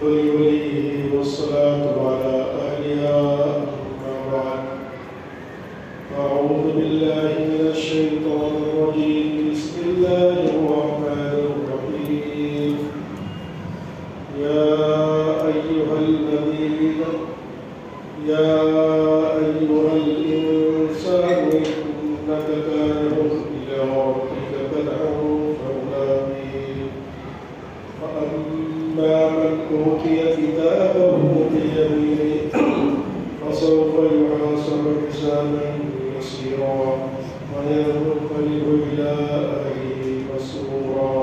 ولوليه والصلاة على أهلها. أما بعد، أعوذ بالله من الشيطان الرجيم. بسم الله الرحمن الرحيم. يا أيها الذين يا أيها الإنسان إنك كادح إلى ربك كدحا فملاقيه. فأما من أوتي كتابه بيمينه فسوف يحاسب حسابا يسيرا وينقلب إلى أهله مسرورا.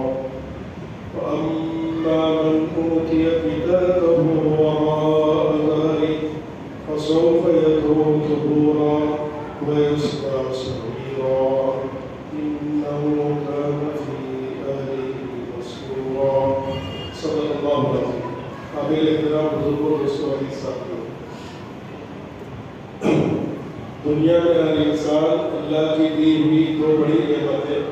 وأما من أوتي كتابه وراء ظهره فسوف يدعو ثبورا ويصلى سعيرا إنه كان في أهله مسرورا. صدق الله العظيم. قابل احترام بزرگوں دوستوں عزیز ساتھیوں، دنیا میں ہر انسان اللہ کی دی ہوئی دو بڑی نعمتیں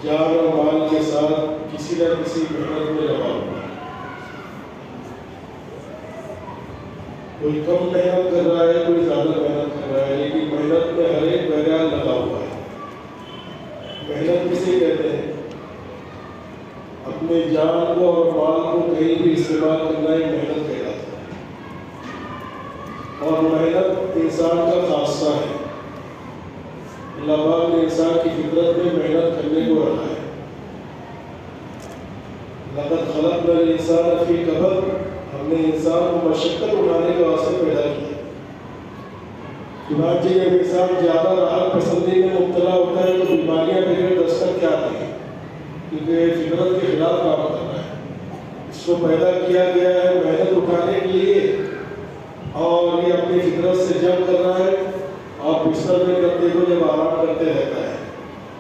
جان اور مال کے ساتھ کسی نہ کسی محنت میں لگا ہوا ہے۔ کوئی کم محنت کر رہا ہے، کوئی زیادہ محنت کر رہا ہے، لیکن محنت میں ہر ایک بہرحال لگا ہوا ہے۔ محنت کسے کہتے ہیں؟ اپنے جان کو اور مال کو کہیں بھی استعمال کرنا ہی محنت کہلاتا ہے، اور محنت انسان کا خاصہ ہے۔ اللہ پاک نے انسان کی فطرت میں محنت کرنے کو رکھا ہے۔ لقد خلقنا الانسان فی کبد، ہم نے انسان کو مشقت اٹھانے کے واسطے پیدا کیا۔ چنانچہ جب انسان زیادہ راحت پسندی میں مبتلا ہوتا ہے تو بیماریاں بغیر دستک کیا آتی ہیں، کیونکہ فطرت کے خلاف کام کر رہا ہے۔ اس کو پیدا کیا گیا ہے محنت اٹھانے کے لیے، اور یہ اپنی فطرت سے جنگ کر رہا ہے، اور بستر میں کرتے ہوئے جب آرام کرتے رہتا ہے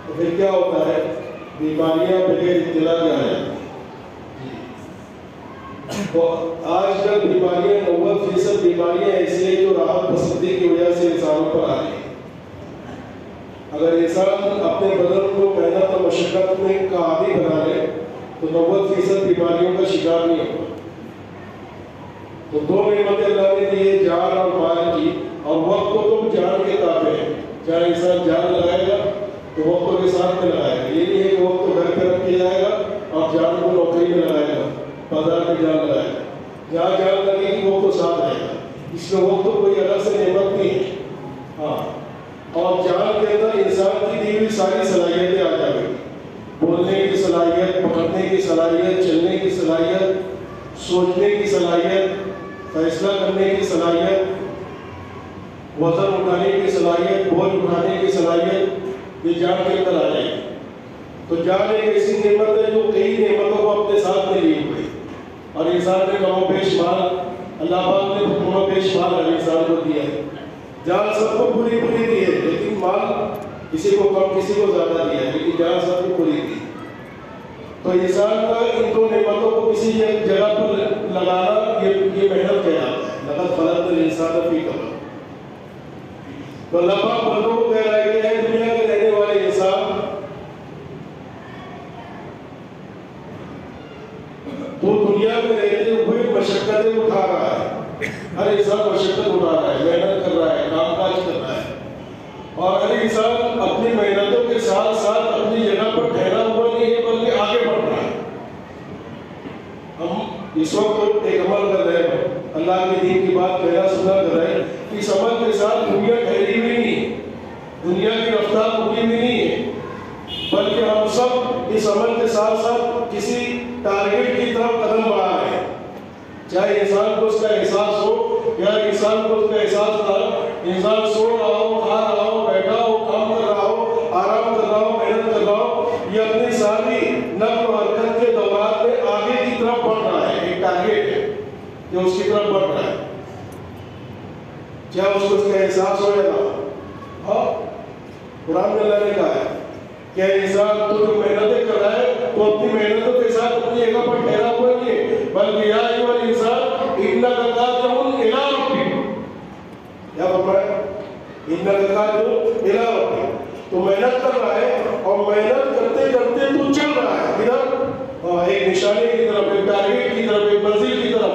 تو پھر کیا ہوتا ہے؟ بیماریاں بغیر اطلاع کے آ جاتی ہیں۔ تو آج کل بیماریاں 90% بیماریاں ایسی ہیں جو راحت پسندی کی وجہ سے انسانوں پر آ رہی ہیں۔ اگر انسان اپنے بدن کو محنت اور مشقت میں کا عادی بنا لے تو 90% بیماریوں کا شکار نہیں ہوگا۔ تو دو نعمتیں اللہ نے دی ہے، جان اور مال کی، اور وقت کو تو جان کے تابع ہے۔ چاہے انسان جان لگائے گا تو وقت کے ساتھ میں لگائے گا، یہ نہیں ہے کہ وقت کو گھر پہ رکھ کے جائے گا اور جان کو نوکری میں لگائے گا، بازار میں جان لگائے گا۔ جہاں جان لگے گی وقت تو ساتھ رہے گا، اس میں وقت تو کوئی الگ سے نعمت نہیں ہے۔ ہاں، اور جان کے اندر انسان کی دی ہوئی ساری صلاحیتیں آ جائیں گی، بولنے کی صلاحیت، پکڑنے کی صلاحیت، چلنے کی صلاحیت، سوچنے کی صلاحیت، فیصلہ کرنے کی صلاحیت، وزن اٹھانے کی صلاحیت، بوجھ اٹھانے کی صلاحیت، یہ جان کے اندر آ جائے گی۔ تو جان ایک ایسی نعمت ہے جو کئی نعمتوں کو اپنے ساتھ میں لی ہوئی، اور انسان نے کم و بیش مال، اللہ پاک نے کم و بیش مال ہر انسان کو دیا ہے۔ جان سب کو پوری پوری دی ہے، لیکن مال کسی کو کم کسی کو زیادہ دیا ہے، لیکن جان سب کو پوری دی۔ تو انسان کا ان دو نعمتوں کو کسی جگہ پر لگانا یہ محنت کہلاتا ہے۔ لقد خلقنا الانسان فی کبد۔ تو اللہ پاک بندوں کو کہہ رہا ہے کہ اے دنیا کے رہنے والے انسان، تو دنیا میں رہتے ہوئے مشقتیں اٹھا رہا ہے۔ ہر انسان مشقت اٹھا رہا ہے، محنت کر رہا ہے، کام کاج کر رہا ہے، اور ہر انسان اپنی محنتوں کے ساتھ ساتھ اپنی جگہ پر ٹھہرا ہوا نہیں ہے بلکہ آگے بڑھ رہا ہے۔ ہم اس وقت ایک عمل کر رہے ہیں، اللہ کے دین کی بات کہنا سنا کر رہے ہیں، اس عمل کے ساتھ دنیا ٹھہری ہوئی نہیں ہے، دنیا کی رفتار رکی ہوئی نہیں ہے، بلکہ ہم سب اس عمل کے ساتھ ساتھ کسی ٹارگیٹ کی طرف قدم بڑھا رہے ہیں۔ چاہے انسان کو اس کا احساس ہو یا انسان کو اس کا احساس نہ ہو، انسان سو رہا ہو، کھا رہا ہو، بیٹھا ہو، کام کر رہا ہو، آرام کر رہا ہو، محنت کر رہا ہو، یہ اپنی ساری نقل و حرکت کے دوران میں آگے کی طرف بڑھ رہا ہے۔ ایک ٹارگیٹ ہے جو اس کی طرف بڑھ رہا ہے، چاہے اس کو اس کا احساس ہو یا نہ ہو۔ ہاں، قرآن میں اللہ نے کہا ہے کہ انسان تو جو محنتیں کر رہا ہے تو اپنی محنتوں کے ساتھ اپنی جگہ پر ٹھہرا ہوا نہیں ہے، بلکہ یا ایھا الانسان انک کادح الی ربک، کیا فرمایا؟ انک کادح الی ربک، تو محنت کر رہا ہے، اور محنت کرتے کرتے تو چل رہا ہے ادھر ایک نشانے کی طرف، ایک ٹارگیٹ کی طرف، ایک منزل کی طرف۔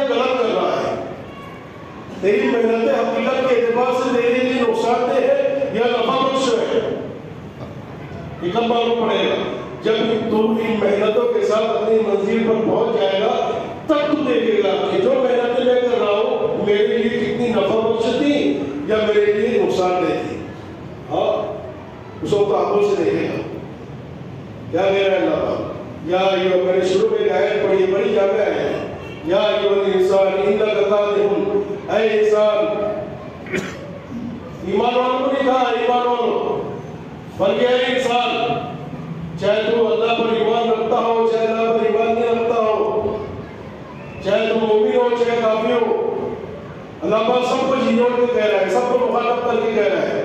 غلط کر رہا ہے. تیری محنتیں حقیقت کے اعتبار سے تیرے لیے نقصان دہ ہے یا نفع بخش ہے؟ یہ کب معلوم پڑے گا؟ جب تو ان محنتوں کے ساتھ اپنی منزل پر پہنچ جائے گا تب تو دیکھے گا کہ جو محنتیں میں کر رہا ہوں میرے لیے کتنی نفع بخش تھی یا میرے لیے نقصان دہ تھی. ہاں اس وقت آنکھوں سے دیکھے گا. کیا کہہ رہا ہے اللہ تعالیٰ؟ یا ایوہ، میں نے شروع میں آیت پڑھی، بڑی جامع ہے. یا ایوہ الانسان انک کادح، اے انسان. ایمان والوں کو نہیں کہا ایمان والوں، بلکہ اے انسان، چاہے تو اللہ پر ایمان رکھتا ہو چاہے اللہ پر ایمان نہیں رکھتا ہو، چاہے تو مومن ہو چاہے کافر ہو، اللہ پاک سب کو جھنجھوڑ کے کہہ رہا ہے، سب کو مخاطب کر کے کہہ رہا ہے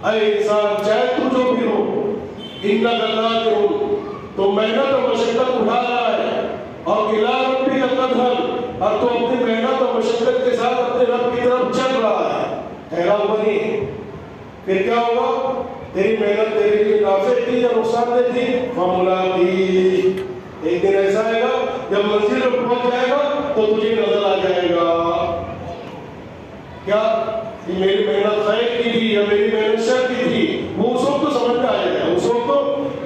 اے انسان، چاہے تو جو بھی ہو، انک کادح، تو محنت اور مشقت اٹھا رہا ہے، اور الی ربک قدح، اور تو اپنی محنت اور مشقت کے ساتھ اپنے رب کی طرف چل رہا ہے. حیران بنی پھر کیا ہوگا؟ تیری محنت تیرے لیے نافع تھی یا نقصان دہ تھی؟ فملاقی، ایک دن ایسا آئے گا جب منزل پر پہنچ جائے گا تو تجھے نظر آ جائے گا کیا کہ میری محنت خیر کی تھی یا میری محنت شر کی تھی. وہ اس وقت تو سمجھ میں آ جائے گا. اس وقت تو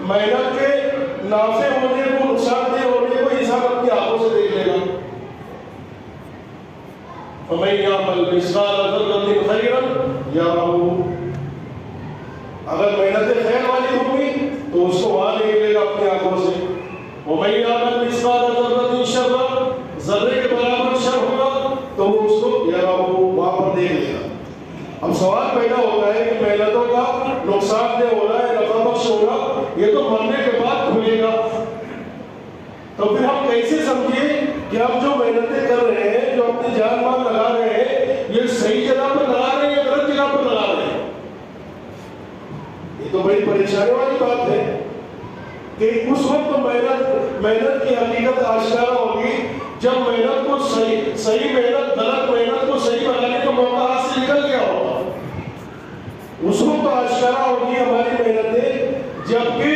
محنت کے نافع ہونے کو نقصان دہ ہونے کو انسان اپنی آنکھوں سے دیکھ لے گا. فَمَن يَعْمَلْ مِثْقَالَ ذَرَّةٍ خَيْرًا يَرَهُ، اگر محنتیں خیر والی ہوں گی تو اس کو وہاں دیکھ لے گا اپنی آنکھوں سے. وَمَن يَعْمَلْ مِثْقَالَ ذَرَّةٍ شَرًّا، ذرے کے برابر شر ہوگا تو وہ اس کو يَرَهُ، وہاں پر دیکھ لے گا. اب سوال پیدا ہوتا ہے کہ محنتوں کا نقصان دہ ہونا ہے نفع بخش ہونا یہ تو مرنے کے بعد کھلے گا. تو پھر ہم کیسے سمجھیں کہ ہم جو محنتیں کر رہے ہیں، جو اپنی جان مال لگا رہے ہیں، یہ صحیح جگہ پر لگا رہے ہیں یا غلط جگہ پر لگا رہے ہیں؟ یہ تو بڑی پریشانی والی بات ہے کہ اس وقت محنت کی حقیقت آشکارا ہوگی جب محنت کو صحیح محنت غلط محنت کو صحیح بنانے کا موقع ہاتھ سے نکل گیا ہوگا. اس وقت آشکارا ہوگی ہماری محنتیں جبکہ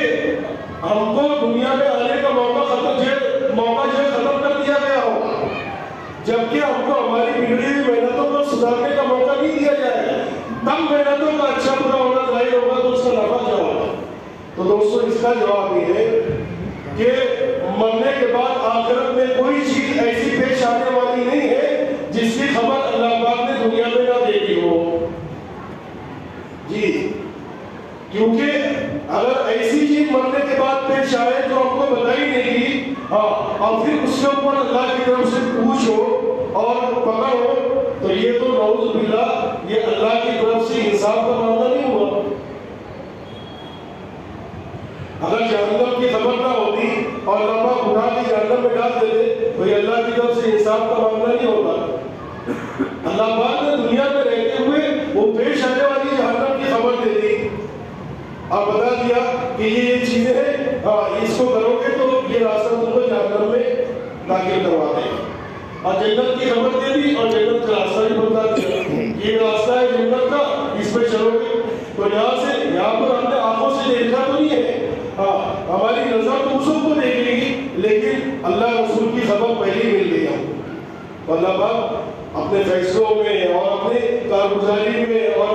ہم کو دنیا میں آنے کا موقع ختم کر دیا گیا ہوگا، جبکہ ہم کو ہماری بگڑی ہوئی محنتوں کو سدھارنے کا موقع نہیں دیا جائے گا. تب محنتوں کا اچھا برا ہونا ظاہر ہوگا تو اس کا نفع کیا ہوگا؟ تو دوستو اس کا جواب یہ ہے کہ مرنے کے بعد آخرت میں کوئی چیز ایسی پیش آنے والی نہیں ہے جس کی خبر اللہ پاک نے دنیا میں نہ دے دی ہو. جی، کیونکہ اگر ایسی چیز مرنے کے بعد پیش آئے جو ہم کو بتائی نہیں گی اور پھر اس کے اوپر اللہ کی طرف سے پوچھو اور پکڑو تو یہ تو نعوذ باللہ یہ اللہ کی طرف سے انصاف کا معاملہ نہیں ہوا. اگر جہنم کی خبر نہ ہوتی اور اللہ پاک اٹھا کے جہنم میں ڈال دیتے تو یہ اللہ کی طرف سے انصاف کا معاملہ نہیں ہوتا. اللہ پاک نے دنیا میں رہتے ہوئے وہ پیش آنے والی جہنم کی خبر دے دی اور بتا دیا کہ یہ چیزیں ہیں، اس کو کرو گے تو یہ راستہ تم کو جہنم میں داخل کروا دے گا. اور جنت کی خبر دے دی اور جنت کا راستہ بھی بتا دیا یہ راستہ ہے جنت کا، اس پہ چلو گے. تو یہاں پر ہم نے آنکھوں سے دیکھا تو نہیں ہے، ہماری نظر تو اس کو دیکھ لے گی لیکن اللہ رسول کی خبر پہلے مل گئی ہم. اللہ پاک اپنے فیصلوں میں اور اپنے کارگزاری میں اور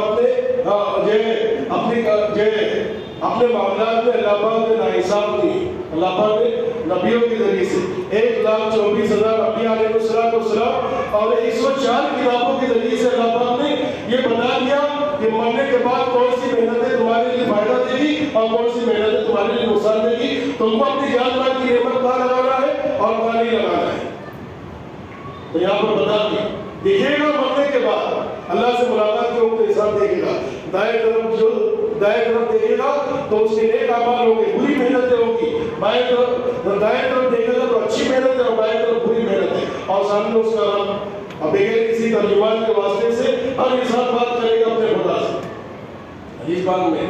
اپنے معاملات میں اللہ پاک نے ناانصاف کی. اللہ پاک نے نبیوں کے ذریعے سے 1,24,000 انبیاء علیہ السلام اور 104 کتابوں کے ذریعے سے اللہ پاک نے یہ بتا دیا کہ مرنے کے بعد کون سی محنتیں تمہارے لیے فائدہ دے گی اور کون سی محنتیں تمہارے لیے نقصان دے گی. تم کو اپنی جان مال کی نعمت کہاں لگانا ہے اور کہاں نہیں لگانا ہے. تو یہاں پر بتا دیا دیکھے گا مرنے کے بعد اللہ سے ملاقات کے وقت انسان دیکھے گا دائیں طرف دیکھے گا تو اس کے نیک اعمال ہوں گے، بری محنتیں ہوں گی. دائیں طرف دیکھے گا تو اچھی محنت ہے اور بائیں طرف بری محنت ہے اور سامنے اس کا رب. اب بغیر کسی ترجمان کے واسطے سے ہر انسان بات کرے گا اپنے خدا سے. حدیث پاک میں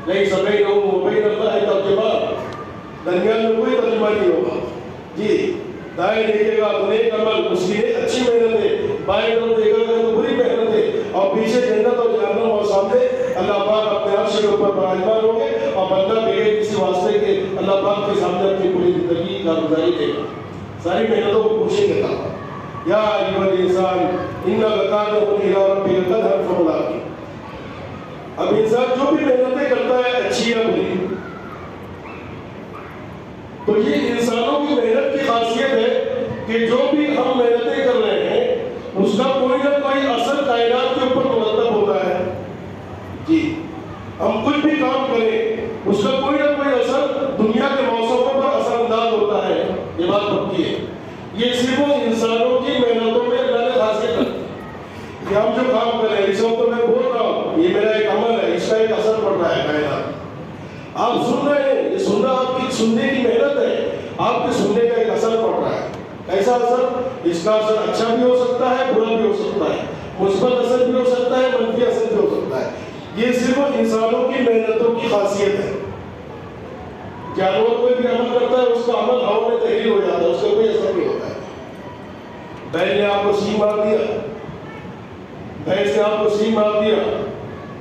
نہیں سمجھ رہا ہوں وبین اللہ ہے ترجمان، درمیان میں کوئی ترجمہ نہیں ہوگا. جی، دائیں دیکھے گا تو نیک عمل اس کی اچھی محنت ہے، بائیں طرف دیکھے گا تو بری محنت ہے اور پیچھے جنت اور جہنم اور سامنے اللہ پاک اپنے عرش کے اوپر براجمان ہوں گے اور بندہ بغیر کسی واسطے کے اللہ پاک کے سامنے اپنی پوری زندگی کی کارگزاری دے گا. ساری محنتوں کو پوچھیں گے. یا ایھا الانسان انک کادح الی ربک قدحا فملاقی۔ اب انسان جو بھی محنتیں کرتا ہے اچھی یا بری، تو یہ انسانوں کی محنت کی خاصیت ہے کہ جو بھی ہم محنتیں کر رہے ہیں اس کا کوئی نہ کوئی اثر کائنات کے اوپر مرتب ہوتا ہے۔ جی ہم کچھ بھی کام کریں اس کا کوئی نہ کوئی اثر دنیا کے موسموں پر اثر انداز ہوتا ہے، یہ بات پکی ہے۔ یہ صرف انسانوں کی محنتوں میں اللہ نے خاصیت رکھی کہ ہم جو کام کر رہے ہیں، اس وقت میں بول رہا ہوں یہ میرا ایک عمل ہے، اس کا ایک اثر پڑ رہا ہے کائنات۔ آپ سن رہے ہیں، یہ سننا آپ کی سننے کی محنت ہے، آپ کے سننے کا ایک اثر پڑ رہا ہے۔ ایسا اثر، اس کا اثر اچھا بھی ہو سکتا ہے، برا بھی ہو سکتا ہے، مثبت اثر بھی ہو سکتا ہے، منفی اثر بھی ہو سکتا ہے۔ یہ صرف انسانوں کی محنتوں کی خاصیت ہے۔ جانور کوئی بھی عمل کرتا ہے اس کا عمل ہوا میں تحریر ہو جاتا ہے، اس کا کوئی اثر نہیں ہوتا ہے۔ بیل نے آپ کو سینگ مار دیا، بھینس نے آپ کو سینگ مار دیا،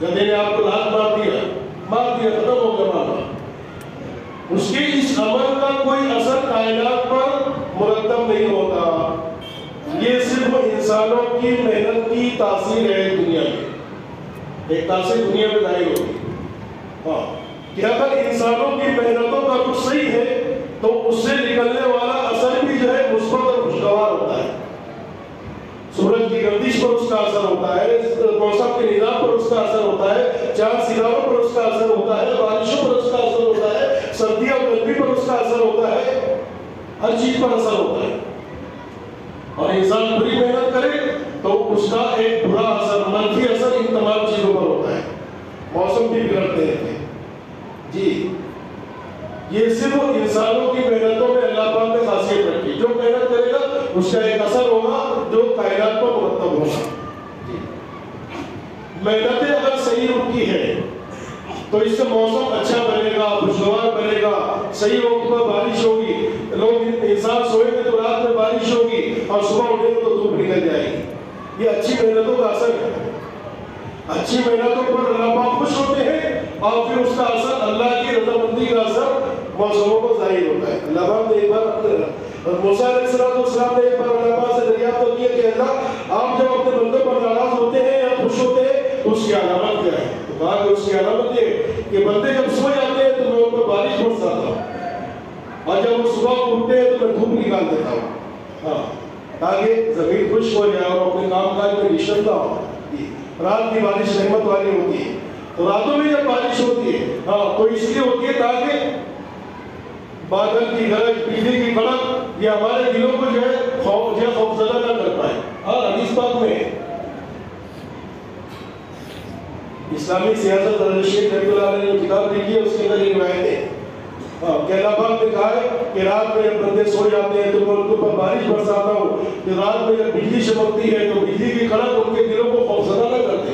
گدھے نے آپ کو لات مار دیا، ختم ہو گیا معاملہ۔ اس کے اس عمل کا کوئی اثر کائنات پر مرتب نہیں ہوتا۔ یہ صرف انسانوں کی محنت کی تاثیر ہے دنیا میں، ایک تاثیر دنیا میں ظاہر ہوگی۔ ہاں کہ اگر انسانوں کی محنتوں کا رخ صحیح ہے تو اس سے نکلنے والا اثر بھی جو ہے مثبت اور خوشگوار ہوتا ہے۔ سورج کی گردش پر اس کا اثر ہوتا ہے، موسم کے نظام پر اس کا اثر ہوتا ہے، چاند ستاروں پر اس کا اثر ہوتا ہے، بارشوں پر اس کا اثر ہوتا ہے، سردی اور گرمی پر اس کا اثر ہوتا ہے، ہر چیز پر اثر ہوتا ہے۔ اور انسان بری محنت کرے تو اس کا ایک برا اثر، منفی اثر ان تمام چیزوں پر ہوتا ہے، موسم بھی بگڑتے ہیں۔ جی یہ صرف انسانوں کی محنتوں میں اللہ پاک نے خاصیت رکھی، جو محنت کرے گا اس کا ایک اثر ہوگا جو کائنات پر مرتب ہوگا۔ محنتیں اگر صحیح رخ کی ہے تو اس سے موسم اچھا بنے گا، خوشگوار بنے گا، صحیح وقت پر بارش ہوگی، لوگ انسان سوئیں گے تو رات میں بارش ہوگی اور صبح اٹھیں گے تو دھوپ نکل جائے گی۔ یہ اچھی محنتوں کا اثر ہے۔ اچھی محنتوں پر اللہ پاک خوش ہوتے ہیں اور پھر اس کا اثر، اللہ کی رضامندی کا اثر موسموں کو ظاہر ہوتا ہے۔ اللہ پاک نے ایک بار موسیٰ علیہ السلام نے ایک بار اللہ پاک سے دریافت کیا کہ اللہ آپ جب اپنے بندوں پر ناراض ہوتے ہیں یا خوش ہوتے ہیں اس کی علامت کیا ہے؟ تو کہا کہ اس کی علامت یہ کہ بندے جب سو جاتے ہیں تو میں ان پر بارش برساتا ہوں اور جب وہ صبح اٹھتے ہیں تو میں دھوپ نکال دیتا ہوں، ہاں تاکہ زمین خشک ہو جائے اور اپنے کام کاج میں نشستہ ہو۔ رات کی بارش رحمت والی ہوتی ہے، تو راتوں میں جب بارش ہوتی ہے ہاں تو اس لیے ہوتی ہے تاکہ بادل کی گرج، بجلی کی کڑک یہ ہمارے دلوں کو جو ہے خوفزدہ نہ کر پائے۔ ہاں حدیث پاک میں اسلامی سیاست حضرت شیخ رحمۃ اللہ علیہ نے کتاب لکھی ہے، اس کے اندر یہ روایت ہے کہ اللہ پاک نے کہا ہے کہ رات میں جب بندے سو جاتے ہیں تو میں ان کے اوپر بارش برساتا ہوں، کہ رات میں جب بجلی چمکتی ہے تو بجلی کی کڑک ان کے دلوں کو خوفزدہ نہ کر دے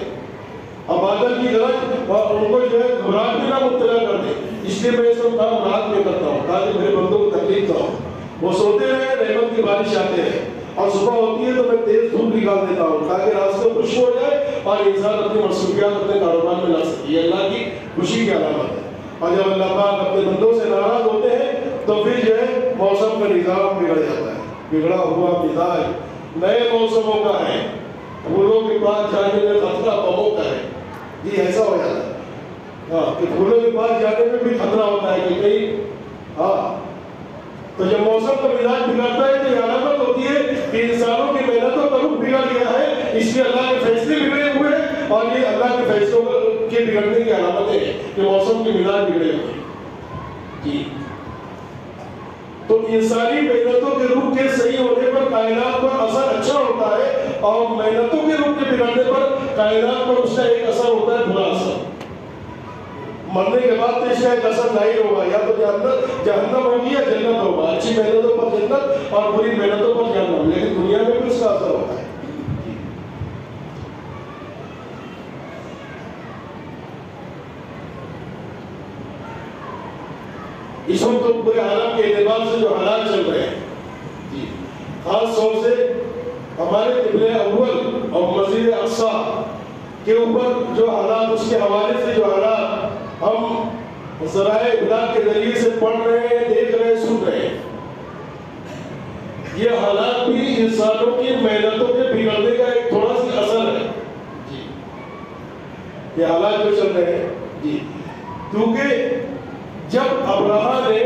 اور بادل کی گرج ان کو جو ہے گھبراہٹ میں نہ مبتلا کر دے۔ اس لیے میں یہ سب کام رات میں کرتا ہوں تاکہ میرے بندوں کو تکلیف نہ ہو، وہ سوتے رہے، رحمت کی بارش آتے رہے، اور صبح ہوتی ہے تو میں تیز دھوپ نکال دیتا ہوں تاکہ راستے خشک ہو جائے اور انسان اپنی مصروفیات اپنے کاروبار میں لا سکے۔ یہ اللہ کی خوشی کی علامت ہے۔ اور جب اللہ پاک اپنے بندوں سے ناراض ہوتے ہیں تو پھر جو ہے موسم کا نظام بگڑ جاتا ہے، بگڑا ہوا مزاج نئے موسموں کا ہے، پھولوں کے پاس جانے میں خطرہ بموں کا ہے۔ جی ایسا ہو جاتا ہے ہاں کہ پھولوں کے پاس جانے میں بھی خطرہ ہوتا ہے کہ کہیں ہاں، تو جب موسم کا مزاج بگڑتا ہے تو یہ علامت ہوتی ہے کہ انسانوں کی محنتوں کا رخ بگڑ گیا ہے، اس لیے اللہ کے فیصلے بگڑے ہوئے ہیں اور یہ اللہ کے فیصلوں کے بگڑنے کی علامتیں ہیں کہ موسم کے مزاج بگڑے ہوئے ہیں۔ جی تو انسانی محنتوں کے رخ کے صحیح ہونے پر کائنات پر اثر اچھا ہوتا ہے اور محنتوں کے رخ کے بگڑنے پر کائنات پر اس کا ایک اثر ہوتا ہے برا اثر۔ مرنے کے بعد تو اس کا ایک اثر ظاہر ہوگا، یا تو جہنم ہوگی یا جنت ہوگا، اچھی محنتوں پر جنت اور بری محنتوں پر جہنم، لیکن دنیا میں بھی اس کا اثر ہوتا ہے۔ اس وقت تو پورے عالم کے اعتبار سے جو حالات چل رہے ہیں، خاص طور سے ہمارے قبلہ اول اور مسجد اقصیٰ کے اوپر جو حالات، اس کے حوالے سے جو حالات ہم ذرائع ابلاغ کے ذریعے سے پڑھ رہے ہیں، دیکھ رہے ہیں، سن رہے ہیں، یہ حالات بھی انسانوں کی محنتوں کے بگڑنے کا ایک تھوڑا سی اثر ہے جی، یہ حالات جو چل رہے ہیں جی، کیونکہ جب ابراہا نے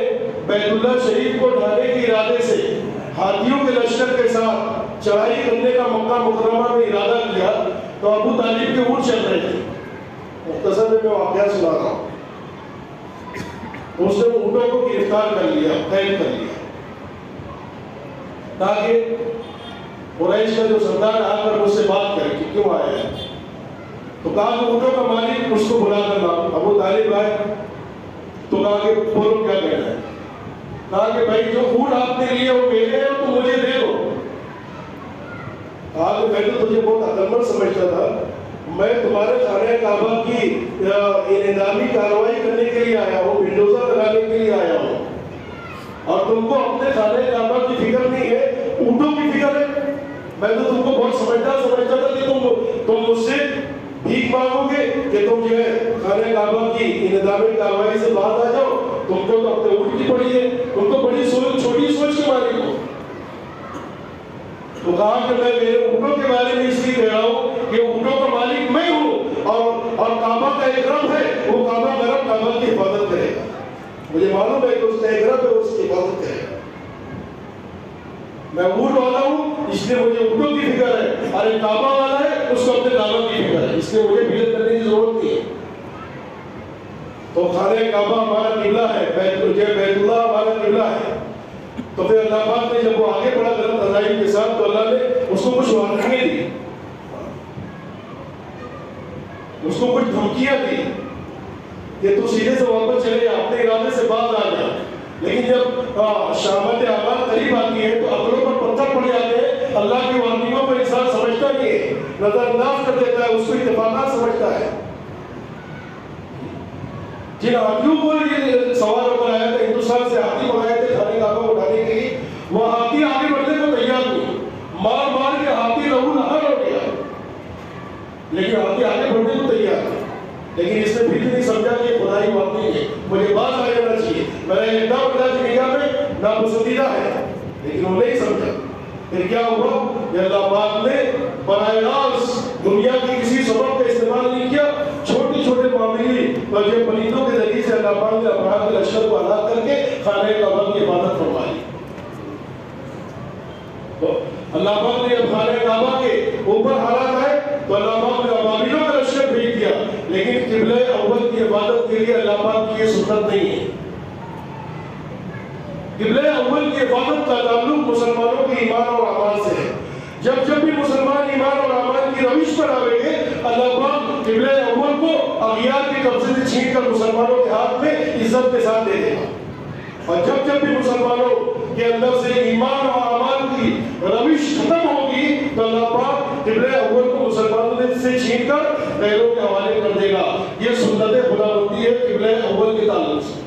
بیت اللہ شریف کو ڈھانے کے ارادے سے ہاتھیوں کے لشکر کے ساتھ چڑھائی کرنے کا مکہ مکرمہ میں ارادہ کیا تو ابو طالب کے اونٹ چل رہے تھے. مختصر میں واقعہ سنا رہا ہوں. اس نے اونٹوں کو گرفتار کر لیا، قید کر لیا، تاکہ قریش کا جو سردار آ کر مجھ سے بات کرے کہ کیوں آیا ہے. تو کہا کہ اونٹوں کا مالک اس کو بلا کر لاؤ. ابو طالب آئے تو کہا کہ بولو کیا کہنا ہے. کہا کہ بھائی جو اونٹ آپ نے لیے وہ میرے ہیں تو مجھے دے دو. کہا کہ میں تو تجھے بہت عقلمند سمجھتا تھا، میں تمہارے خانہ کعبہ کی انہدامی کارروائی کرنے کے لیے آیا ہوں، بلڈوزر لگانے کے لیے آیا ہوں، اور تم کو اپنے خانہ کعبہ کی فکر نہیں ہے، اونٹوں کی فکر ہے. میں تو تم کو بہت سمجھتا تھا کہ تم مجھ سے بھیک مانگو گے کہ تم جو ہے خانہ کعبہ کی انہدامی کارروائی سے باہر آ جاؤ. تم کو تو اپنے اونٹ کی پڑی ہے، تم کو بڑی چھوٹی سوچ کے مالک ہو. تو کہا کہ میں میرے اونٹوں کے بارے میں اس لیے کہہ رہا ہوں کہ اونٹوں کا مالک میں ہوں، اور کعبہ کا ایک رب ہے، وہ کعبہ کی حفاظت کرے گا. مجھے معلوم ہے کہ اس کا ایک رب ہے، اس کی حفاظت کرے گا. میں اونٹ والا ہوں اس لیے مجھے اونٹوں کی فکر ہے، اور ایک کعبہ والا ہے اس کو اپنے کعبہ کی فکر ہے، اس لیے مجھے بھیڑ کرنے کی ضرورت نہیں ہے. تو خانہ کعبہ ہمارا قبلہ ہے، بیت اللہ ہمارا قبلہ ہے. تو پھر اللہ پاک نے جب وہ آگے بڑھا غلط عزائم کے ساتھ تو اللہ نے اس کو کچھ وارننگیں دی، اس کو کچھ دھمکیاں دی کہ تو سیدھے سے واپس چلے جا، اپنے ارادے سے باز آ جا. لیکن جب شامت اعمال قریب آتی ہے تو عقلوں پر پتھر پڑ جاتے ہیں. اللہ کی وارننگوں پر انسان سمجھتا نہیں ہے، نظر انداز کر دیتا ہے، اس کو اتفاقات سمجھتا ہے. جن ہاتھیوں کو یہ سوار ہو کر آیا تھا، ہندوستان سے ہاتھی منگائے تھے خانہ کعبہ کو اٹھانے کے لیے، وہ ہاتھی آگے بڑھنے کو تیار نہیں. مار مار کے ہاتھی لہو لہر ہو گیا، لیکن ہاتھی آگے بڑھنے کو تیار تھا. لیکن اس نے پھر بھی نہیں سمجھا کہ خدائی بات نہیں ہے، مجھے باز آ جانا چاہیے، میرا اقدام اللہ کی نگاہ میں ناپسندیدہ ہے. لیکن وہ نہیں سمجھا. پھر کیا ہوا کہ اللہ پاک نے براہ راست دنیا کی کسی سبب کا استعمال نہیں کیا، چھوٹے چھوٹے معاملے اور جو پرندوں کے ذریعے سے اللہ پاک نے ابراہیم کے لشکر کو ہلاک کر کے خانہ کعبہ کی حفاظت فرمائی. تو اللہ پاک نے جب خانہ کعبہ کے اوپر حالات آئے تو اللہ پاک نے ابابیلوں کا لشکر بھیج دیا. لیکن قبلہ اول کی حفاظت کے لیے اللہ پاک کی یہ سنت نہیں ہے. قبلہ اول کی حفاظت کا تعلق مسلمانوں کے ایمان اور اعمال سے ہے. جب بھی مسلمان ایمان اور اعمال کی روش پر آئیں گے، اللہ پاک قبلہ اول کو اغیار کے قبضے سے چھین کر مسلمانوں کے ہاتھ میں عزت کے ساتھ دے دے گا. اور جب بھی مسلمانوں کے اندر سے ایمان اور اعمال کی روش ختم ہوگی تو اللہ پاک قبلہ اول کو مسلمانوں سے چھین کر غیروں کے حوالے کر دے گا. یہ سنت خداوندی ہے قبلہ اول کے تعلق سے.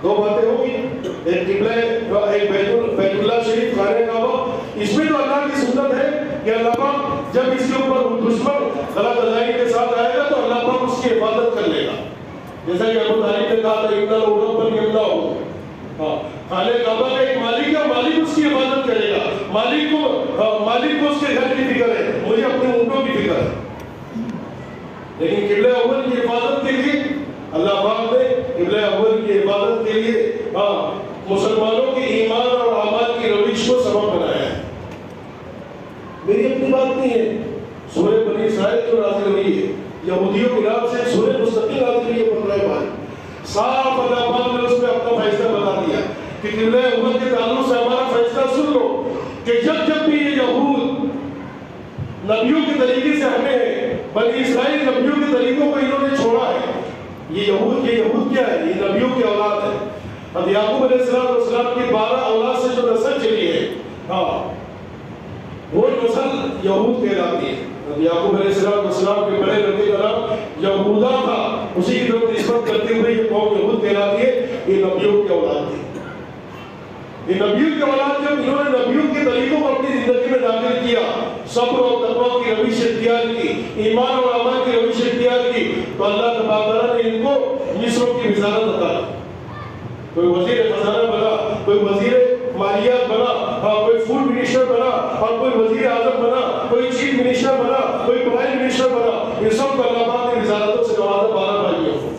دو باتیں ہوگی، ایک قبلہ، ایک بیت اللہ شریف خانہ کعبہ. اس میں تو اللہ کی سنت ہے کہ اللہ پاک جب اس کے اوپر دشمن غلط عزائم کے ساتھ آئے گا تو اللہ پاک اس کی حفاظت کر لے گا. جیسا کہ ابو طالب نے کہا تھا ان لوگوں پر یملا ہو، خانہ کعبہ کا ایک مالک ہے، مالک اس کی حفاظت کرے گا. مالک کو اس کے گھر کی فکر ہے، مجھے اپنے اونٹوں کی فکر ہے. لیکن قبلہ اول کی حفاظت کے لیے اللہ پاک نے قبلہ اول کی حفاظت کے لیے مسلمانوں کے ایمان اور اعمال کی روش کو سبب بنایا ہے. میری اپنی بات نہیں ہے، سورہ بنی اسرائیل جو نازل ہوئی ہے، یہودیوں کے نام سے سورہ مستقل نازل ہوئی ہے 15 بار. صاف اللہ پاک نے اس میں اپنا فیصلہ بتا دیا کہ قبلہ اول کے تعلق سے ہمارا فیصلہ سن لو کہ جب بھی یہ یہود نبیوں کے طریقے سے ہمیں بنی اسرائیل نبیوں کے طریقوں کو انہوں نے چھوڑا ہے. یہ یہود کیا ہے؟ یہ نبیوں کی اولاد ہے. اب یعقوب علیہ السلام کی 12 اولاد سے جو نسل چلی ہے وہ نسل یہود کہلاتی ہے. یعقوب علیہ السلام کے بڑے لڑکے کا نام یہودا تھا، اسی کی طرف نسبت کرتے ہوئے یہ قوم یہود کہلاتی ہے. یہ نبیوں کی اولاد تھی. یہ نبیوں کی اولاد جب انہوں نے نبیوں کے طریقوں کو اپنی زندگی میں داخل کیا، صبر اور تقویٰ کی روش اختیار کی، ایمان اور عمل کی روش اختیار کی، تو اللہ تبارک نے ان کو مصر کی وزارت عطا کی. کوئی وزیر خزانہ بنا، کوئی وزیر مالیہ اور کوئی وزیر اعظم بنا، کوئی چیف منسٹر بنا، کوئی پرائم منسٹر بنا، یہ سب کو اللہ پاک نے رسالتوں سے نوازا 12 بھائیوں کو.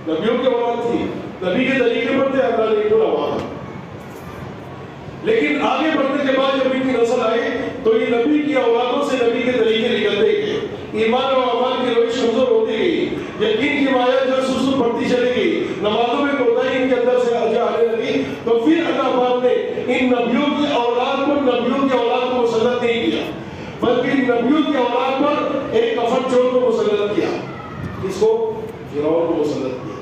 نبیوں کی اولاد تھی، نبی کے طریقے پر تھے، اللہ نے ان کو نوازا. لیکن آگے بڑھنے کے بعد جب ان کی نسل آئی تو یہ نبی کی اولادوں سے نبی کے طریقے نکلتے گئے، ایمان و اعمال کی روش کمزور ہوتی گئی، یقین کی مایا جو سست بڑھتی چلی گئی، نمازوں میں کوتاہی ان کے اندر سے آنے لگی. تو پھر اللہ پاک نے ان نبیوں کی اولاد پر نبیوں کی اولاد کو مسلط نہیں کیا، بلکہ نبیوں کی اولاد پر ایک کفن چور کو مسلط کیا. اس کو فرعون کو مسلط کیا.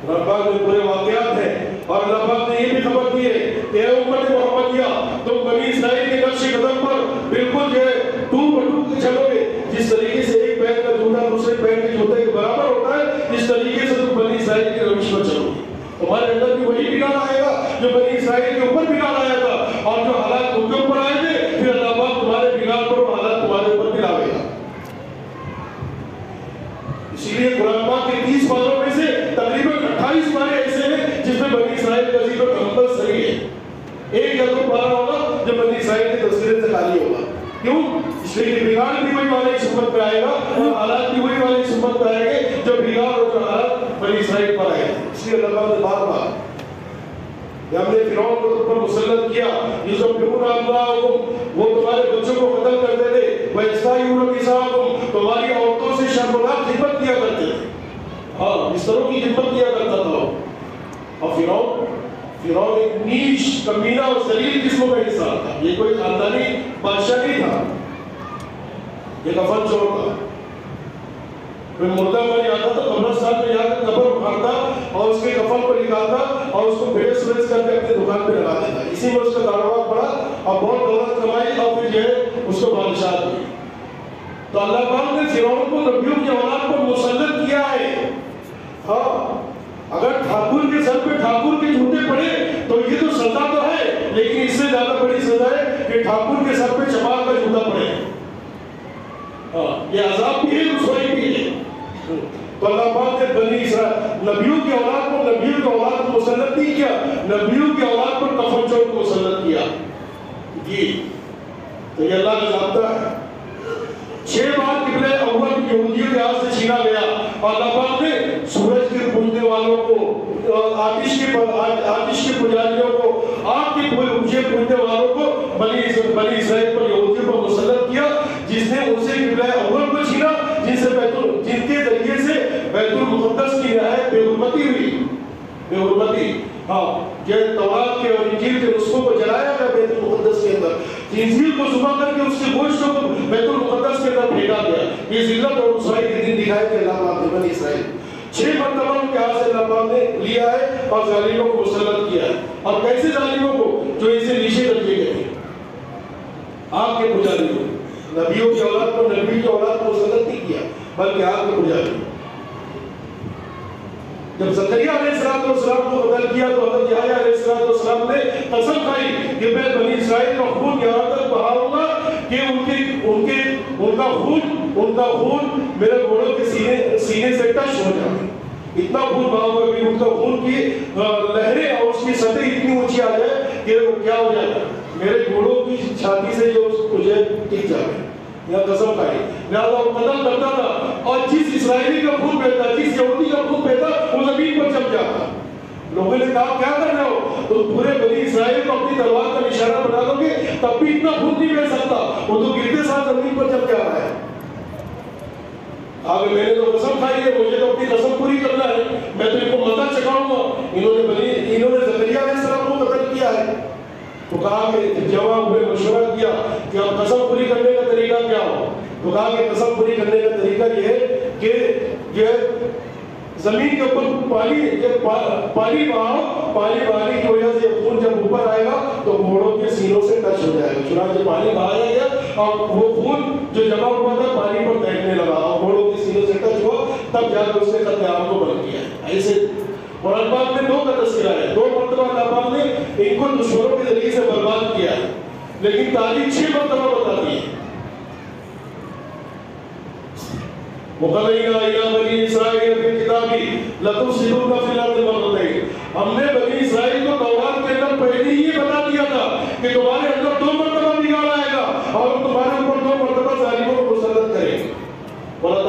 اللہ پاک میں پورے واقعات ہیں، اور اللہ پاک نے یہ بھی خبر دی ہے کہ اے امت محمدیہ، تم بنی اسرائیل کے نقش قدم پر بالکل جو ہے ٹوٹ بٹوٹ کے چلو گے. جس طریقے سے ایک پیر کا جوتا دوسرے پیر کے جوتے کے برابر ہوتا ہے، اس طریقے سے تم بنی اسرائیل کی روش پر چلو گے. تمہارے اندر بھی وہی بگاڑ آئے گا جو بنی اسرائیل کے اوپر بگاڑ آیا تھا، اور جو حالات ان کے اوپر آئے تھے پھر اللہ پاک تمہارے بگاڑ پر اور حالات تمہارے اوپر بھی لاوے گا. اسی لیے قرآن پاک کے 30 پاروں میں سے تقریباً 28 پارے ایسے ہیں جس میں بنی اسرائیل کا ذکر کمپلسری ہے. ایک یا دو پارا ہوگا جو بنی اسرائیل کی تصویریں سے خالی ہوگا. کیوں؟ اس لیے کہ بگاڑ بھی وہی والے اس امت پہ آئے گا اور حالات بھی وہی والے اس امت پہ آئیں گے جو بگاڑ اور جو حالات بنی اسرائیل پر آئے گا. اس لیے اللہ نے بار بار ہم نے فرعون کو تم پر مسلط کیا، یذبحون ابناءکم، وہ تمہارے بچوں کو قتل کرتے تھے، ویستحیون نساءکم، تمہاری عورتوں سے شرمناک خدمت کیا کرتے تھے. ہاں، بستروں کی خدمت کیا کرتا تھا. اور فرعون ایک نیچ، کمینہ اور ذلیل قسم کا انسان تھا. یہ کوئی خاندانی بادشاہ نہیں تھا، یہ کفن چور تھا. کوئی مردہ مر جاتا تو قبرستان میں جا کر قبر اٹھاتا اور اس کے کفن کو نکالتا اور اس کو بھیس ویس کر کے اپنی دکان پہ لگا دیتا. اسی میں اس کا کاروبار بڑھا اور بہت دولت کمائی اور پھر جو ہے اس کو بادشاہ دی. تو اللہ پاک نے فرعون کو نبیوں کی اولاد پر مسلط کیا ہے. ہاں، اگر ٹھاکر کے سر پہ ٹھاکر کے جوتے پڑے تو یہ تو سزا تو ہے، لیکن اس سے زیادہ بڑی سزا ہے کہ ٹھاکر کے سر پہ چمار کا جوتا پڑے. ہاں، یہ عذاب بھی ہے، رسوائی بھی ہے. تو اللہ پاک نے بنی اسرائیل نبیوں کی اولاد کو مسلط نہیں کیا، نبیوں کی اولاد پر کفن چور کو مسلط کیا. جی، تو یہ اللہ کا ضابطہ ہے. 6 بار قبلہ اول یہودیوں کے ہاتھ سے چھینا گیا اور اللہ پاک نے سورج کے پوجنے والوں کو، آتش کے پجاریوں کو، آگ کے پوجنے والوں کو بنی اسرائیل پر یہودیوں پر مسلط کیا، جس نے ان سے قبلہ اول کو چھینا، جن کے ذریعے سے بیت المقدس کی نہایت بے حرمتی ہوئی. بے حرمتی، ہاں، یہ تورات کے اور انجیل کے نسخوں کو جلایا گیا بیت المقدس کے اندر، انجیل کو ذبح کر کے اس کے گوشتوں کو بیت المقدس کے اندر پھینکا گیا. یہ ذلت اور رسوائی کے دن دکھائے تھے اللہ پاک نے بنی اسرائیل. 6 مرتبہ ان کے ہاتھ سے اللہ پاک نے لیا ہے اور ظالموں کو مسلط کیا ہے. اور کیسے ظالموں کو؟ جو اسے نیچے درجے کے تھے، آگ کے پجاریوں. نبیوں کی اولاد کو، نبی کی اولاد کو مسلط نہیں کیا بلکہ آگ کے پجاریوں. جب زکریا علیہ السلام کو قتل کیا تو حضرت یحییٰ علیہ السلام نے قسم کھائی کہ میں بنی اسرائیل کا خون یہاں تک بہاؤں گا کہ ان کا خون میرے گھوڑوں کے سینے سے ٹچ ہو جائے. اتنا خون بہاؤں گا کہ ان کا خون کی لہریں اور اس کی سطح اتنی اونچی آ جائے کہ کیا ہو جائے، میرے گھوڑوں کی چھاتی سے جو مجھے ٹک جائے. یا قسم کھائی، لہذا وہ قتل کرتا تھا اور جس اسرائیلی کا خون بہتا، جس یہودی کا خون بہتا، وہ زمین پر جم جاتا. لوگوں نے کہا کیا کر رہے ہو؟ تم پورے بنی اسرائیل کو اپنی تلوار کا نشانہ بنا دو گے تب بھی اتنا خون نہیں بہ سکتا، وہ تو گرتے ساتھ زمین پر جم جا رہا ہے. آگے میں نے تو قسم کھائی ہے، مجھے تو اپنی قسم پوری کرنا ہے، میں تو ان کو مزہ چکھاؤں گا. انہوں نے زکریا علیہ السلام کو قتل کیا ہے. تو کہا کہ جواب ہوئے مشورہ کیا کہ اب قسم پوری کرنے کا طریقہ کیا ہو؟ تو کہا کہ قسم پوری کرنے کا طریقہ یہ ہے کہ یہ زمین کے اوپر پانی بہاؤ، پانی بہانے کی وجہ سے خون جب اوپر آئے گا تو گھوڑوں کے سینوں سے ٹچ ہو جائے گا. چنانچہ پانی بہایا گیا اور وہ خون جو جمع ہوا تھا پانی پر تیرنے لگا اور گھوڑوں کے سینوں سے ٹچ ہوا، تب جا کر اس نے قتل عام کو بند کیا. ایسے قرآن پاک میں 2 کا تذکرہ ہے. 2 مرتبہ اللہ پاک نے ان کو دشمنوں کے ذریعے سے برباد کیا ہے، لیکن تاریخ 6 مرتبہ بتاتی ہے. وَقَضَيْنَا إِلَىٰ بَنِي إِسْرَائِيلَ فِي الْكِتَابِ لَتُفْسِدُنَّ فِي الْأَرْضِ مَرَّتَيْنِ. ہم نے بنی اسرائیل کو تورات کے اندر پہلے ہی یہ بتا دیا تھا کہ تمہارے اندر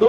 2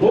2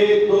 1 2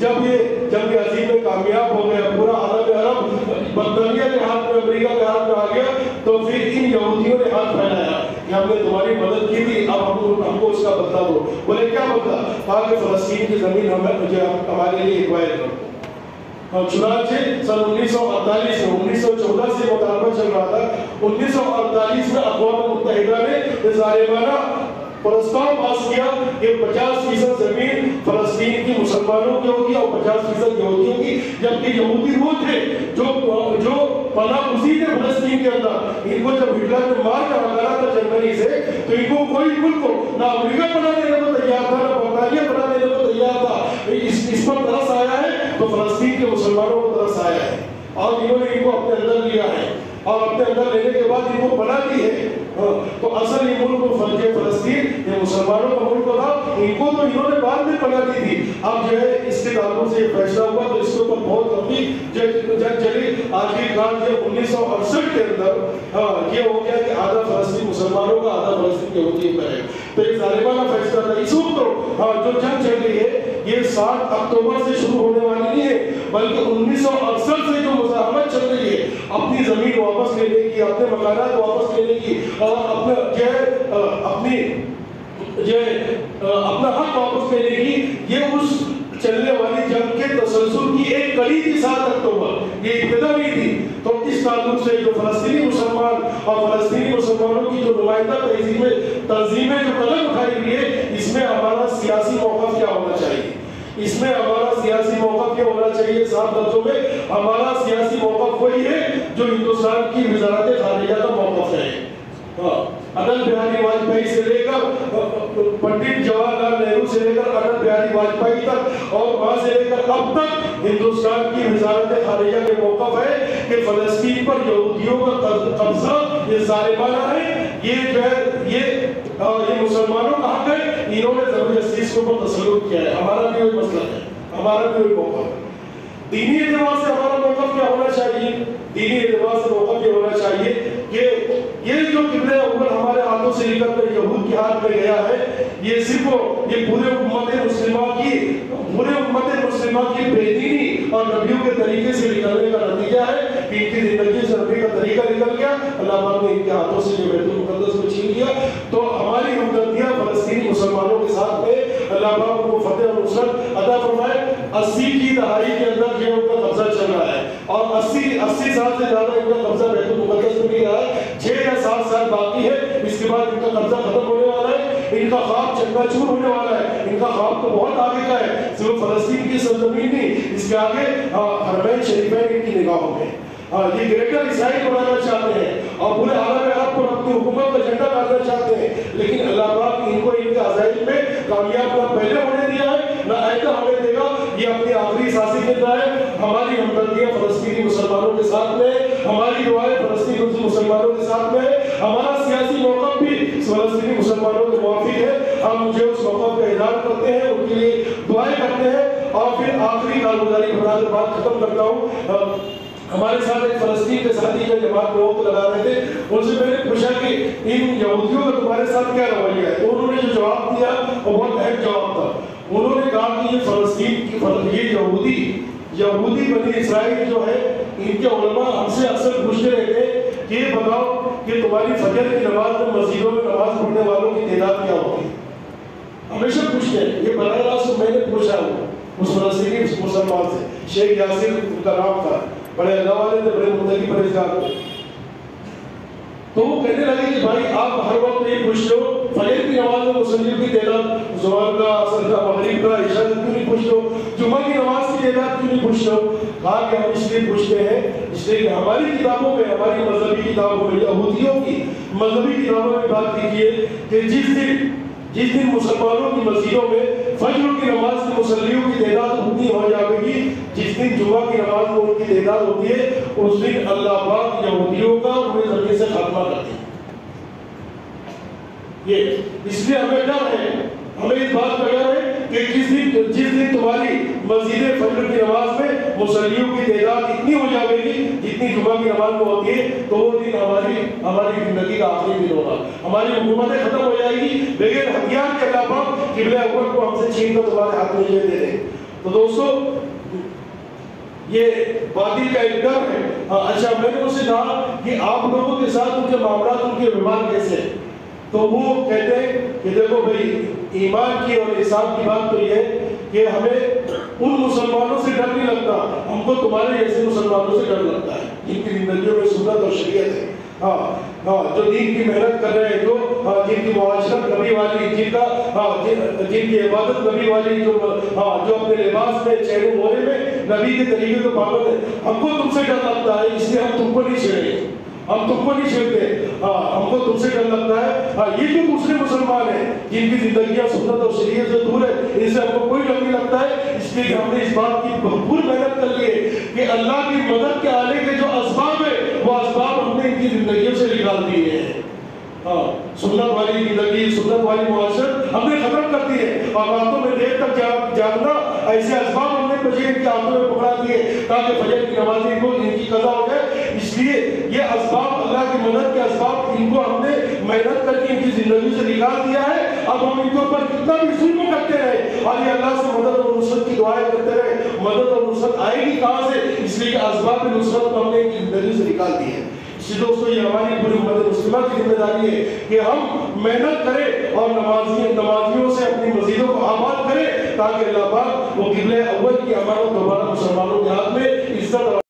جب یہ جنگ عظیم میں کامیاب ہو گیا، پورا عالم عرب برطانیہ کے ہاتھ میں، امریکہ کے ہاتھ میں آ گیا، تو پھر ان یہودیوں نے ہاتھ پھیلایا کہ ہم نے تمہاری مدد کی تھی، اب ہم کو اس کا بدلہ دو۔ بولے کیا بدلہ؟ کہا کہ فلسطین کی زمین ہمارے لیے ایکوائر کرو۔ چنانچہ سن 1948 میں 1914 سے مطالبہ چل رہا تھا، 1948 میں اقوام متحدہ نے ظالمانہ پرستاؤ پاس کیا کہ 50% زمین فلسطین کی مسلمانوں کی ہوگی اور 50% یہودیوں کی، جبکہ یہودی وہ تھے جو پناہ گزین تھے فلسطین کے اندر۔ ان کو جب ہٹلر نے مار کر ہٹایا تھا جرمنی سے، تو ان کو کوئی ملک کو نہ امریکہ بنا دینے کو تیار تھا، نہ برطانیہ بنا دینے کو تیار تھا۔ اس پر ترس آیا ہے تو فلسطین کے مسلمانوں کو ترس آیا ہے، اور انہوں نے ان کو اپنے اندر لیا ہے، اور اپنے اندر لینے کے بعد ان کو بنا دی ہے۔ تو اصل یہ ملک فلسطین یہ مسلمانوں کا ملک تھا، ان کو تو انہوں نے بعد میں بنا دی تھی۔ اب جو ہے اس کے تعلق سے فیصلہ ہوا تو اس کے اوپر بہت لمبی جنگ چلی، آخرکار یہ 1968 کے اندر یہ ہو گیا کہ آدھا فلسطین مسلمانوں کا، آدھا فلسطین یہودیوں کا ہے۔ تو ایک ظالمانہ فیصلہ تھا۔ اس وقت جو جنگ چل رہی ہے یہ 7 اکتوبر سے شروع ہونے والی نہیں ہے، بلکہ 1968 سے جو مزاحمت چل رہی ہے اپنی زمین واپس لینے کی، اپنے مکانات واپس لینے کی، اور اپنا حق واپس لینے کی، یہ اس چلنے والی جنگ کے تسلسل کی ایک کڑی تھی۔ 7 اکتوبر یہ ابتدا نہیں تھی۔ تو اس تعلق سے جو فلسطینی مسلمان اور فلسطینی مسلمانوں کی جو نمائندہ تنظیمیں جو قدم اٹھائی ہوئی ہے، اس میں ہمارا سیاسی موقف کیا ہونا چاہیے؟ اس میں ہمارا سیاسی موقف کیا ہونا چاہیے؟ صاف لفظوں میں ہمارا سیاسی موقف وہی ہے جو ہندوستان کی وزارت خارجہ کا موقف ہے۔ اٹل بہاری واجپئی سے لے کر پنڈت جواہر لال نہرو سے لے کر اٹل بہاری واجپئی تک، اور وہاں سے لے کر اب تک ہندوستان کی وزارت خارجہ کے موقف ہے کہ فلسطین پر یہودیوں کا قبضہ یہ ظالمانہ ہے، یہ جو ہے یہ مسلمانوں کا حق ہے، انہوں نے زبردستی اس کے اوپر تسلط کیا ہے۔ ہمارا بھی وہی مسئلہ ہے، ہمارا بھی وہی موقف ہے۔ دینی اعتبار سے ہمارا موقف کیا ہونا چاہیے؟ دینی اعتبار سے موقف یہ ہونا چاہیے کہ یہ جو قبلہ اول ہمارے ہاتھوں سے نکل کر یہود کے ہاتھ میں گیا ہے، یہ صرف یہ پورے امت مسلمہ کی بے دینی اور نبیوں کے طریقے سے نکلنے کا نتیجہ ہے کہ ان کی زندگی سے نبی کا طریقہ نکل گیا، اللہ پاک نے ان کے ہاتھوں سے جو بیت المقدس کو چھین لیا۔ تو ہماری ہمدردیاں فلسطینی مسلمانوں کے ساتھ میں، اللہ پاک کو فتح اور نصرت عطا فرمائے۔ 80 کی دہائی کے اندر یہ ان کا قبضہ چل رہا ہے، اور 80 سال سے زیادہ ان کا قبضہ بیت المقدس میں نہیں رہا ہے، 6 یا 7 سال باقی ہے، اس کے بعد ان کا قبضہ ختم ہونے والا ہے۔ ان کا خواب چکنا چور ہونے والا ہے، ان کا خواب تو بہت آگے کا ہے، صرف فلسطین کی سرزمین نہیں، اس کے آگے حرمین شریفین ان کی نگاہوں میں یہ گریٹر اسرائیل بنانا چاہتے ہیں، اور پورے عالم عرب پر اپنی حکومت کا جھنڈا ڈالنا چاہتے ہیں، لیکن اللہ پاک ان کو ان کے عزائم میں کامیاب نہ پہلے ہونے دیا ہے نہ آئندہ ہونے دے گا۔ یہ اپنی آخری سانسیں گر رہا ہے۔ ہماری ہمدردیاں فلسطینی مسلمانوں کے ساتھ میں، ہماری دعائیں فلسطینی مسلمانوں کے ساتھ میں، ہمارا سیاسی موقف بھی فلسطینی مسلمانوں کے موافق ہے۔ ہم مجھے اس موقف کا اعلان کرتے ہیں، ان کے لیے دعائیں کرتے ہیں، اور پھر آخری کارگزاری بتا کر بات ختم کرتا ہوں۔ ہمارے ساتھ ایک فلسطین کے ساتھی جو جماعت میں وقت لگا رہے تھے، ان سے میں نے پوچھا کہ ان یہودیوں کا تمہارے ساتھ کیا رویہ ہے؟ تو انہوں نے جو جواب دیا وہ بہت اہم جواب تھا۔ انہوں نے کہا کہ یہ فلسطین کی یہودی بنی اسرائیل جو ہے، ان کے علماء ہم سے اکثر پوچھتے رہتے ہیں کہ یہ بتاؤ کہ تمہاری فجر کی نماز میں مسجدوں میں نماز پڑھنے والوں کی تعداد کیا ہوگی؟ ہمیشہ پوچھتے ہیں، یہ براہ راست میں نے پوچھا اس فلسطینی مسلمان سے، شیخ یاسر کا نام تھا، بڑے اللہ والے تھے، بڑے متقی پرہیزگار تھے۔ تو وہ کہنے لگے کہ بھائی آپ ہر وقت یہ پوچھتے ہو فجر کی نماز میں مسلموں کی تعداد، ظہر کا، عصر کا، مغرب کا، عشاء کا کیوں نہیں پوچھتے ہو؟ جمعہ کی نماز کی تعداد کیوں نہیں پوچھتے ہو؟ کہا کہ ہم اس لیے پوچھتے ہیں اس لیے کہ ہماری کتابوں میں، ہماری مذہبی کتابوں میں، یہودیوں کی مذہبی کتابوں میں بات لکھی ہے کہ جس دن مسلمانوں کی مسجدوں میں فجر کی نماز کے مصلیوں کی تعداد اتنی ہو جائے گی جس دن جمعہ کی نماز میں ان کی تعداد ہوتی ہے، اس دن اللہ پاک یہودیوں کا پورے زمین سے خاتمہ کرتے ہیں۔ یہ اس لیے ہمیں ڈر ہے، ہمیں اس بات کا ڈر ہے کہ جس دن تمہاری مسجد فجر کی نماز میں مصلیوں کی تعداد اتنی ہو جائے گی جتنی جمعہ کی نماز میں ہوتی ہے، تو وہ دن ہماری زندگی کا آخری دن ہوگا، ہماری حکومتیں ختم ہو جائے گی، بغیر ہتھیار کے اللہ پاک قبلہ اول کو ہم سے چھین کر تمہارے ہاتھ میں دے دیں۔ تو دوستو یہ باطل کا ایک ڈر ہے. اچھا میں نے ان سے کہا کہ آپ لوگوں کے ساتھ ان کے معاملات ان کے ویوہار کیسے ہیں؟ تو وہ کہتے ہیں کہ دیکھو بھائی ایمان کی اور حساب کی بات تو یہ ہے کہ ہمیں ان مسلمانوں سے ڈر نہیں لگتا, ہم کو تمہارے ایسے مسلمانوں سے ڈر لگتا ہے جن کی زندگیوں میں سنت اور شریعت ہے, جو دین کی محنت کر رہے ہیں, جو جن کی معاشرت نبی والی, جن کی عبادت نبی والی, جو اپنے لباس میں چہرے مورے میں نبی کے طریقے کو پابند ہے. ہم کو تم سے ڈر لگتا ہے, اس لیے ہم تم کو نہیں چھیڑیں, ہم تم کو نہیں چھیڑتے, ہم کو تم سے ڈر لگتا ہے. یہ جو دوسرے مسلمان ہیں جن کی زندگیاں سنت اور شریعت سے دور ہے, ان سے ہم کو کوئی ڈر نہیں لگتا ہے, اس لیے ہم نے اس بات کی بھرپور محنت کر لی ہے کہ اللہ کی مدد کے آنے کے جو اسباب ہے وہ اسباب ہم نے ان کی زندگیوں سے نکال دیے ہیں. سنت والی زندگی, سنت والی معاشرت ہم نے ختم کر دی ہے, اور راتوں میں دیر تک جاگنا ایسے اسباب ہم نے فجر کے ہاتھوں میں پکڑا دیے تاکہ فجر کی نمازیں کو ان کی قضا ہو جائے. اس لیے یہ اسباب, اللہ کی مدد کے اسباب, ان کو ہم نے محنت کر کے ان کی زندگی سے نکال دیا ہے. اب ہم ان کے اوپر کتنا بھی ظلم کرتے رہے اور یہ اللہ سے مدد اور نصرت کی دعائیں کرتے رہے, مدد اور نصرت آئے گی کہاں سے؟ اس لیے کہ اسباب نصرت کو ہم نے ان کی زندگی سے نکال دی ہے. اسی دوستو یہ ہماری پوری امت مسلمہ کی ذمہ داری ہے کہ ہم محنت کریں اور نمازیوں سے اپنی مسجدوں کو آباد کریں تاکہ اللہ پاک وہ قبلہ اول کی امانت دوبارہ مسلمانوں کے ہاتھ میں عزت